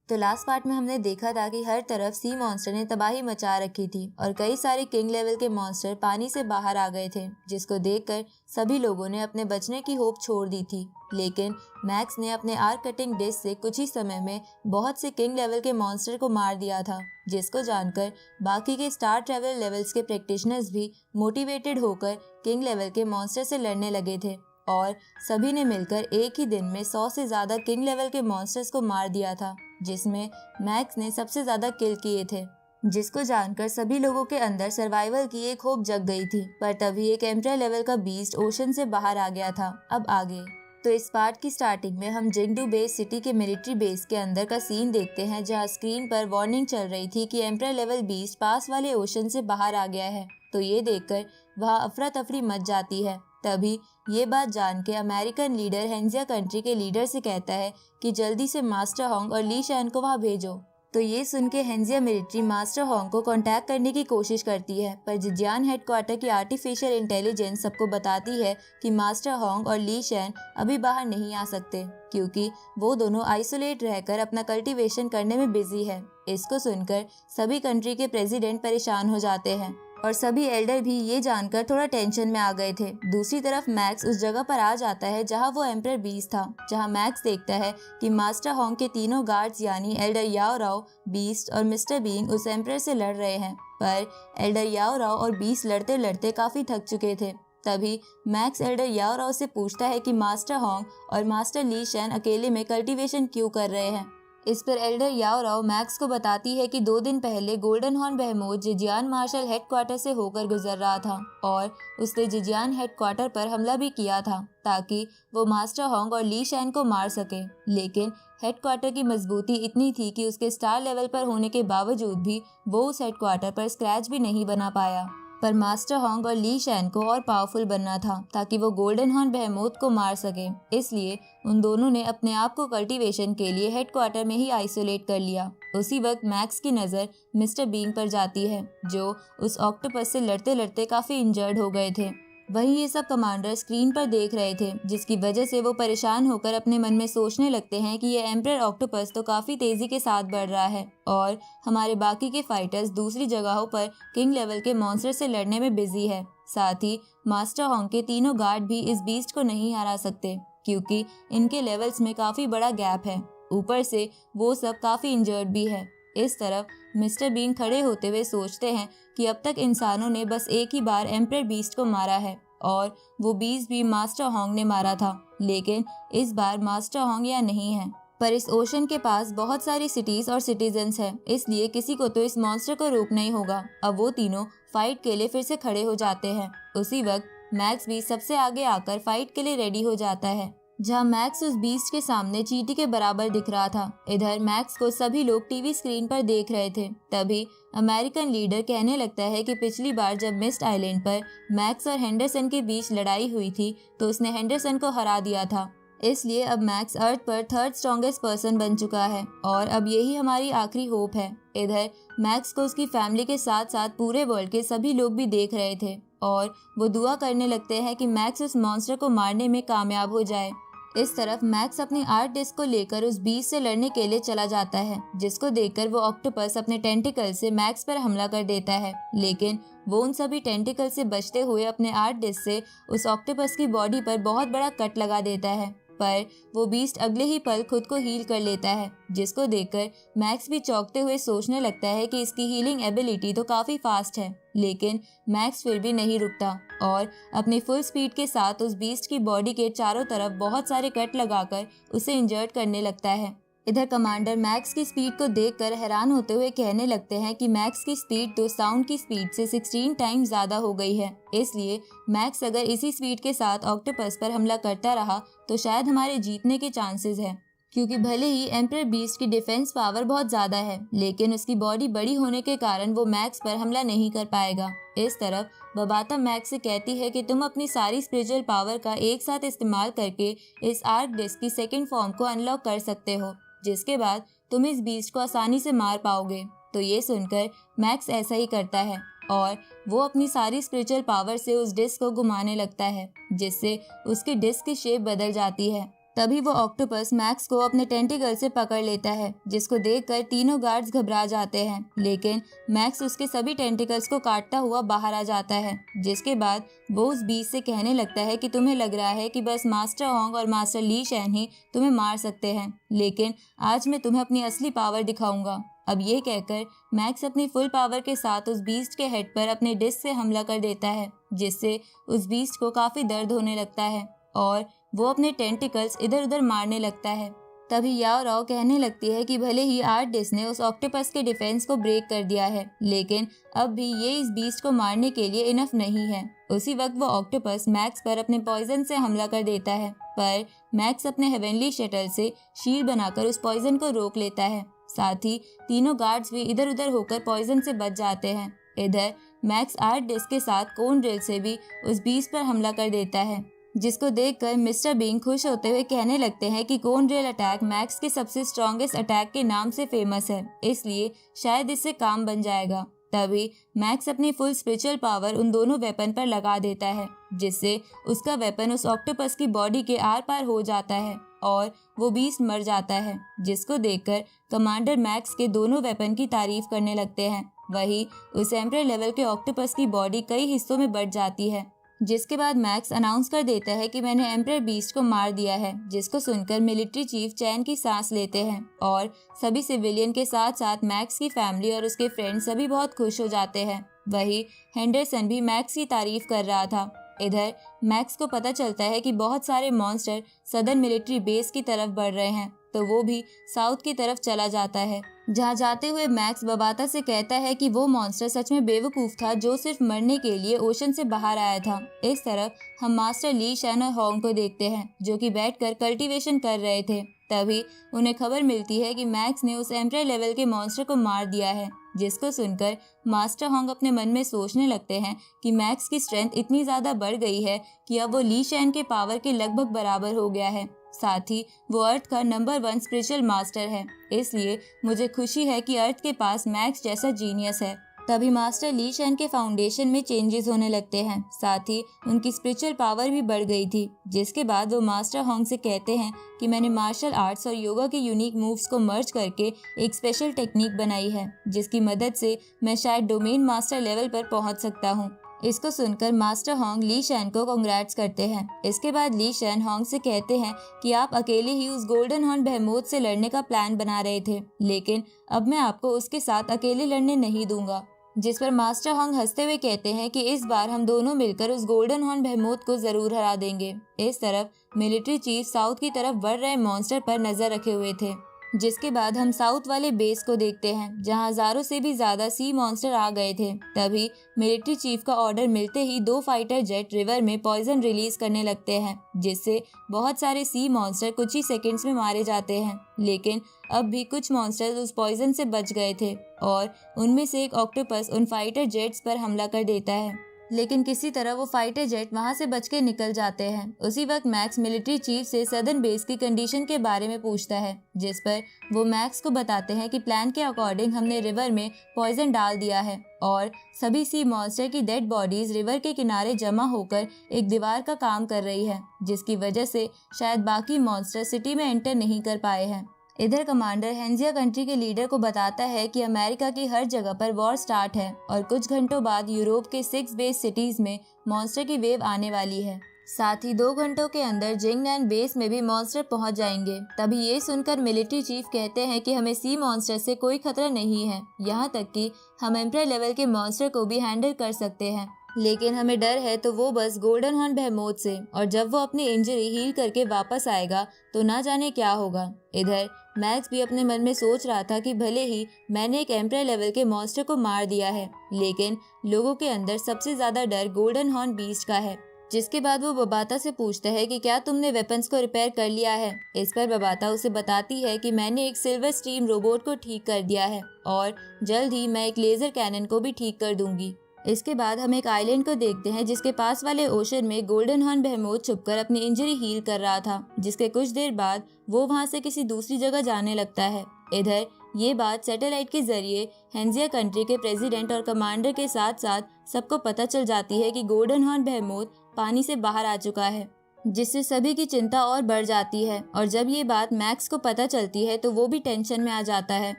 तो last part में हमने देखा था कि हर तरफ सी मॉन्स्टर ने तबाही मचा रखी थी और कई सारे किंग लेवल के मॉन्स्टर पानी से बाहर आ गए थे, जिसको देखकर सभी लोगों ने अपने बचने की होप छोड़ दी थी। लेकिन मैक्स ने अपने आर्क कटिंग डिस्क से कुछ ही समय में बहुत से किंग लेवल के मॉन्स्टर को मार दिया था, जिसको जानकर बाकी के स्टार ट्रेवल लेवल्स के प्रैक्टिशनर्स भी मोटिवेटेड होकर किंग लेवल के मॉन्स्टर से लड़ने लगे थे और सभी ने मिलकर एक ही दिन में 100 से ज्यादा किंग लेवल के मॉन्स्टर्स को मार दिया था, जिसमें मैक्स ने सबसे ज्यादा किल किए थे, जिसको जानकर सभी लोगों के अंदर सर्वाइवल की एक होप जग गई थी। पर तभी एक एम्परर लेवल का बीस्ट ओशन से बाहर आ गया था। अब आगे तो इस पार्ट की स्टार्टिंग में हम जिंगडू बेस सिटी के मिलिट्री बेस के अंदर का सीन देखते हैं, जहां स्क्रीन पर वार्निंग चल रही थी कि एम्परर लेवल बीस्ट पास वाले ओशन से बाहर आ गया है। तो ये देखकर वहाँ अफरा तफरी मच जाती है। तभी ये बात जान के अमेरिकन लीडर हेंजिया कंट्री के लीडर से कहता है कि जल्दी से मास्टर होंग और ली शैन को वहाँ भेजो। तो ये सुन के हेंजिया मिलिट्री मास्टर होंग को कांटेक्ट करने की कोशिश करती है, पर जिजियान हेडक्वार्टर की आर्टिफिशियल इंटेलिजेंस सबको बताती है कि मास्टर होंग और ली शैन अभी बाहर नहीं आ सकते, क्योंकि वो दोनों आइसोलेट रहकर अपना कल्टीवेशन करने में बिजी है। इसको सुनकर सभी कंट्री के प्रेसिडेंट परेशान हो जाते हैं और सभी एल्डर भी ये जानकर थोड़ा टेंशन में आ गए थे। दूसरी तरफ मैक्स उस जगह पर आ जाता है जहां वो एम्परर बीस्ट था, जहां मैक्स देखता है कि मास्टर होंग के तीनों गार्ड्स यानी एल्डर याओ राओ, बीस्ट और मिस्टर बीइंग उस एम्परर से लड़ रहे हैं। पर एल्डर याओ राओ और बीस्ट लड़ते लड़ते काफी थक चुके थे। तभी मैक्स एल्डर याओ राओ से पूछता है कि मास्टर होंग और मास्टर ली शैन अकेले में कल्टीवेशन क्यों कर रहे हैं। इस पर एल्डर याओ राओ मैक्स को बताती है कि 2 दिन पहले गोल्डन हॉर्न बेहेमोथ जिजियान मार्शल हेडक्वार्टर से होकर गुजर रहा था और उसने जिजियान हेडक्वार्टर पर हमला भी किया था ताकि वो मास्टर होंग और ली शैन को मार सके। लेकिन हेडक्वार्टर की मजबूती इतनी थी कि उसके स्टार लेवल पर होने के बावजूद भी वो उस हेडक्वार्टर पर स्क्रैच भी नहीं बना पाया। पर मास्टर होंग और ली शैन को और पावरफुल बनना था ताकि वो गोल्डन हॉर्न बेहेमोथ को मार सके। इसलिए उन दोनों ने अपने आप को कल्टीवेशन के लिए हेडक्वार्टर में ही आइसोलेट कर लिया। उसी वक्त मैक्स की नज़र मिस्टर बीइंग पर जाती है, जो उस ऑक्टोपस से लड़ते लड़ते काफी इंजर्ड हो गए थे। वहीं ये सब कमांडर स्क्रीन पर देख रहे थे, जिसकी वजह से वो परेशान होकर अपने मन में सोचने लगते हैं कि ये एम्परर ऑक्टोपस तो काफी तेजी के साथ बढ़ रहा है और हमारे बाकी के फाइटर्स दूसरी जगहों पर किंग लेवल के मॉन्स्टर से लड़ने में बिजी है। साथ ही मास्टर होंग के तीनों गार्ड भी इस बीस्ट को नहीं हरा सकते, क्योंकि इनके लेवल्स में काफी बड़ा गैप है। ऊपर से वो सब काफी इंजर्ड भी है। इस तरफ मिस्टर बीन खड़े होते हुए सोचते हैं कि अब तक इंसानों ने बस एक ही बार एम्परर बीस्ट को मारा है और वो बीस्ट भी मास्टर होंग ने मारा था, लेकिन इस बार मास्टर होंग या नहीं है। पर इस ओशन के पास बहुत सारी सिटीज और सिटीजन्स हैं, इसलिए किसी को तो इस मॉन्स्टर को रोकना ही होगा। अब वो तीनों फाइट के लिए फिर से खड़े हो जाते हैं। उसी वक्त मैक्स भी सबसे आगे आकर फाइट के लिए रेडी हो जाता है, जहां मैक्स उस बीस्ट के सामने चींटी के बराबर दिख रहा था। इधर मैक्स को सभी लोग टीवी स्क्रीन पर देख रहे थे। तभी अमेरिकन लीडर कहने लगता है कि पिछली बार जब मिस्ट आइलैंड पर मैक्स और हेंडरसन के बीच लड़ाई हुई थी तो उसने हेंडरसन को हरा दिया था, इसलिए अब मैक्स अर्थ पर 3rd स्ट्रॉन्गेस्ट पर्सन बन चुका है और अब यही हमारी आखिरी होप है। इधर मैक्स को उसकी फैमिली के साथ साथ पूरे वर्ल्ड के सभी लोग भी देख रहे थे और वो दुआ करने लगते हैं कि मैक्स उस मॉन्स्टर को मारने में कामयाब हो जाए। इस तरफ मैक्स अपनी आर्ट डिस्क को लेकर उस बीस्ट से लड़ने के लिए चला जाता है, जिसको देखकर वो ऑक्टोपस अपने टेंटिकल से मैक्स पर हमला कर देता है। लेकिन वो उन सभी टेंटिकल से बचते हुए अपने आर्ट डिस्क से उस ऑक्टोपस की बॉडी पर बहुत बड़ा कट लगा देता है। पर वो बीस्ट अगले ही पल खुद को हील कर लेता है, जिसको देखकर मैक्स भी चौंकते हुए सोचने लगता है कि इसकी हीलिंग एबिलिटी तो काफी फास्ट है। लेकिन मैक्स फिर भी नहीं रुकता और अपनी फुल स्पीड के साथ उस बीस्ट की बॉडी के चारों तरफ बहुत सारे कट लगाकर उसे इंजर्ड करने लगता है। इधर कमांडर मैक्स की स्पीड को देखकर हैरान होते हुए कहने लगते हैं कि मैक्स की स्पीड तो साउंड की स्पीड से 16 टाइम्स ज्यादा हो गई है, इसलिए मैक्स अगर इसी स्पीड के साथ ऑक्टोपस पर हमला करता रहा तो शायद हमारे जीतने के चांसेस है, क्योंकि भले ही एम्परर बीस्ट की डिफेंस पावर बहुत ज्यादा है, लेकिन उसकी बॉडी बड़ी होने के कारण वो मैक्स पर हमला नहीं कर पाएगा। इस तरफ बबाता मैक्स से कहती है कि तुम अपनी सारी स्पिरिचुअल पावर का एक साथ इस्तेमाल करके इस आर्क डिस्क की 2nd फॉर्म को अनलॉक कर सकते हो, जिसके बाद तुम इस बीस्ट को आसानी से मार पाओगे। तो ये सुनकर मैक्स ऐसा ही करता है और वो अपनी सारी स्पिरिचुअल पावर से उस डिस्क को घुमाने लगता है, जिससे उसकी डिस्क की शेप बदल जाती है। तभी वो ऑक्टोपस मैक्स को अपने टेंटिकल से पकड़ लेता है, जिसको देखकर तीनों गार्ड्स घबरा जाते हैं। लेकिन मैक्स उसके सभी टेंटिकल्स को काटता हुआ बाहर आ जाता है, जिसके बाद वो उस बीस्ट से कहने लगता है कि तुम्हें लग रहा है कि बस मास्टर होंग और मास्टर ली शैन ही तुम्हें मार सकते हैं, लेकिन आज मैं तुम्हें अपनी असली पावर दिखाऊंगा। अब ये कहकर मैक्स अपनी फुल पावर के साथ उस बीस्ट के हेड पर अपने डिस्क से हमला कर देता है, जिससे उस बीस्ट को काफी दर्द होने लगता है और वो अपने टेंटिकल्स इधर उधर मारने लगता है। तभी याओ राव कहने लगती है कि भले ही आर्ट ने उस ऑक्टोपस के डिफेंस को ब्रेक कर दिया है, लेकिन अब भी ये इस बीस्ट को मारने के लिए इनफ नहीं है। उसी वक्त वो ऑक्टोपस मैक्स पर अपने पॉइजन से हमला कर देता है, पर मैक्स अपने हेवनली शटल से शील्ड बनाकर उस पॉइजन को रोक लेता है। साथ ही तीनों गार्ड्स भी इधर उधर होकर पॉइजन से बच जाते हैं। इधर मैक्स आर्ट डिस्क के साथ कोन ड्रिल से भी उस बीस्ट पर हमला कर देता है, जिसको देखकर मिस्टर बीइंग खुश होते हुए कहने लगते हैं कि कोन ड्रिल अटैक मैक्स के सबसे स्ट्रॉन्गेस्ट अटैक के नाम से फेमस है, इसलिए शायद इससे काम बन जाएगा। तभी मैक्स अपनी फुल स्पिरिचुअल पावर उन दोनों वेपन पर लगा देता है, जिससे उसका वेपन उस ऑक्टोपस की बॉडी के आर पार हो जाता है और वो बीस्ट मर जाता है, जिसको देखकर कमांडर मैक्स के दोनों वेपन की तारीफ करने लगते हैं। वही उस एम्परर लेवल के ऑक्टोपस की बॉडी कई हिस्सों में बट जाती है, जिसके बाद मैक्स अनाउंस कर देता है कि मैंने एम्परर बीस्ट को मार दिया है, जिसको सुनकर मिलिट्री चीफ चैन की सांस लेते हैं और सभी सिविलियन के साथ साथ मैक्स की फैमिली और उसके फ्रेंड्स सभी बहुत खुश हो जाते हैं। वही हेंडरसन भी मैक्स की तारीफ कर रहा था। इधर मैक्स को पता चलता है कि बहुत सारे मॉन्स्टर सदर्न मिलिट्री बेस की तरफ बढ़ रहे हैं, तो वो भी साउथ की तरफ चला जाता है। जहाँ जाते हुए मैक्स बबाता से कहता है कि वो मॉन्स्टर सच में बेवकूफ था जो सिर्फ मरने के लिए ओशन से बाहर आया था। इस तरफ हम मास्टर ली शैन और होंग को देखते हैं, जो कि बैठकर कल्टीवेशन कर रहे थे। तभी उन्हें खबर मिलती है कि मैक्स ने उस एम्परर लेवल के मॉन्स्टर को मार दिया है, जिसको सुनकर मास्टर होंग अपने मन में सोचने लगते हैं कि मैक्स की स्ट्रेंथ इतनी ज्यादा बढ़ गई है कि अब वो ली शैन के पावर के लगभग बराबर हो गया है। साथ ही वो अर्थ का नंबर 1 स्पिरिचुअल मास्टर है, इसलिए मुझे खुशी है कि अर्थ के पास मैक्स जैसा जीनियस है। तभी मास्टर ली शैन के फाउंडेशन में चेंजेस होने लगते हैं, साथ ही उनकी स्पिरिचुअल पावर भी बढ़ गई थी, जिसके बाद वो मास्टर होंग से कहते हैं कि मैंने मार्शल आर्ट्स और योगा के यूनिक मूव्स को मर्ज करके एक स्पेशल टेक्निक बनाई है, जिसकी मदद से मैं शायद डोमेन मास्टर लेवल पर पहुंच सकता हूं। इसको सुनकर मास्टर होंग ली शैन को कांग्रेट्स करते हैं। इसके बाद ली शैन होंग से कहते हैं कि आप अकेले ही उस गोल्डन हॉर्न बेहेमोथ से लड़ने का प्लान बना रहे थे, लेकिन अब मैं आपको उसके साथ अकेले लड़ने नहीं दूंगा। जिस पर मास्टर होंग हंसते हुए कहते हैं कि इस बार हम दोनों मिलकर उस गोल्डन हॉर्न बेहेमोथ को जरूर हरा देंगे। इस तरफ मिलिट्री चीफ साउथ की तरफ बढ़ रहे मॉन्स्टर पर नजर रखे हुए थे, जिसके बाद हम साउथ वाले बेस को देखते हैं, जहां हजारों से भी ज्यादा सी मॉन्स्टर आ गए थे। तभी मिलिट्री चीफ का ऑर्डर मिलते ही 2 फाइटर जेट रिवर में पॉइजन रिलीज करने लगते हैं, जिससे बहुत सारे सी मॉन्स्टर कुछ ही सेकंड्स में मारे जाते हैं। लेकिन अब भी कुछ मॉन्स्टर्स उस पॉइजन से बच गए थे और उनमें से एक ऑक्टोपस उन फाइटर जेट्स पर हमला कर देता है, लेकिन किसी तरह वो फाइटर जेट वहां से बच के निकल जाते हैं। उसी वक्त मैक्स मिलिट्री चीफ से सदर्न बेस की कंडीशन के बारे में पूछता है, जिस पर वो मैक्स को बताते हैं कि प्लान के अकॉर्डिंग हमने रिवर में पॉइजन डाल दिया है और सभी सी मॉन्स्टर की डेड बॉडीज रिवर के किनारे जमा होकर एक दीवार का काम कर रही है, जिसकी वजह से शायद बाकी मॉन्स्टर सिटी में एंटर नहीं कर पाए हैं। इधर कमांडर हेंजिया कंट्री के लीडर को बताता है कि अमेरिका की हर जगह पर वॉर स्टार्ट है और कुछ घंटों बाद यूरोप के 6 बेस सिटीज में मॉन्स्टर की वेव आने वाली है। साथ ही 2 घंटों के अंदर जिंगनैन बेस में भी मॉन्स्टर पहुंच जाएंगे। तभी ये सुनकर मिलिट्री चीफ कहते हैं कि हमें सी मॉन्स्टर से कोई खतरा नहीं है, यहाँ तक कि हम एम्परर लेवल के मॉन्स्टर को भी हैंडल कर सकते हैं, लेकिन हमें डर है तो वो बस गोल्डन हॉर्न बेहेमोथ से, और जब वो अपनी इंजरी हील करके वापस आएगा तो ना जाने क्या होगा। इधर मैक्स भी अपने मन में सोच रहा था कि भले ही मैंने एक एम्परर लेवल के मॉन्स्टर को मार दिया है, लेकिन लोगों के अंदर सबसे ज्यादा डर गोल्डन हॉर्न बीस्ट का है। जिसके बाद वो बबाता से पूछता है कि क्या तुमने वेपन्स को रिपेयर कर लिया है। इस पर बबाता उसे बताती है कि मैंने एक सिल्वर स्ट्रीम रोबोट को ठीक कर दिया है और जल्द ही मैं एक लेजर कैनन को भी ठीक कर दूंगी। इसके बाद हम एक आइलैंड को देखते हैं जिसके पास वाले ओशन में गोल्डन हॉर्न बेहेमोथ छुपकर अपनी इंजरी हील कर रहा था, जिसके कुछ देर बाद वो वहां से किसी दूसरी जगह जाने लगता है। इधर ये बात सैटेलाइट के जरिए हेंजिया कंट्री के प्रेसिडेंट और कमांडर के साथ साथ सबको पता चल जाती है कि गोल्डन हॉर्न बेहेमोथ पानी से बाहर आ चुका है। जिससे सभी की चिंता और बढ़ जाती है। और जब ये बात मैक्स को पता चलती है तो वो भी टेंशन में आ जाता है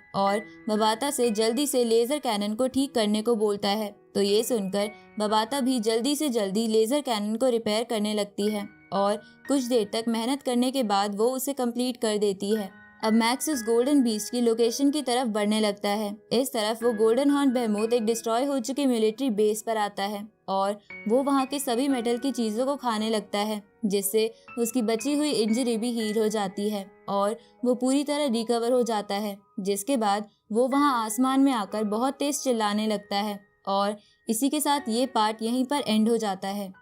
और बबाता से जल्दी से लेजर कैनन को ठीक करने को बोलता है। तो ये सुनकर बबाता भी जल्दी से जल्दी लेजर कैनन को रिपेयर करने लगती है और कुछ देर तक मेहनत करने के बाद वो उसे कंप्लीट कर देती है। अब मैक्स उस गोल्डन बीस्ट की लोकेशन की तरफ बढ़ने लगता है। इस तरफ वो गोल्डन हॉर्न बेहमूथ एक डिस्ट्रॉय हो चुकी मिलिट्री बेस पर आता है और वो वहाँ के सभी मेटल की चीजों को खाने लगता है, जिससे उसकी बची हुई इंजरी भी हील हो जाती है और वो पूरी तरह रिकवर हो जाता है। जिसके बाद वो वहाँ आसमान में आकर बहुत तेज चिल्लाने लगता है और इसी के साथ ये पार्ट यहीं पर एंड हो जाता है।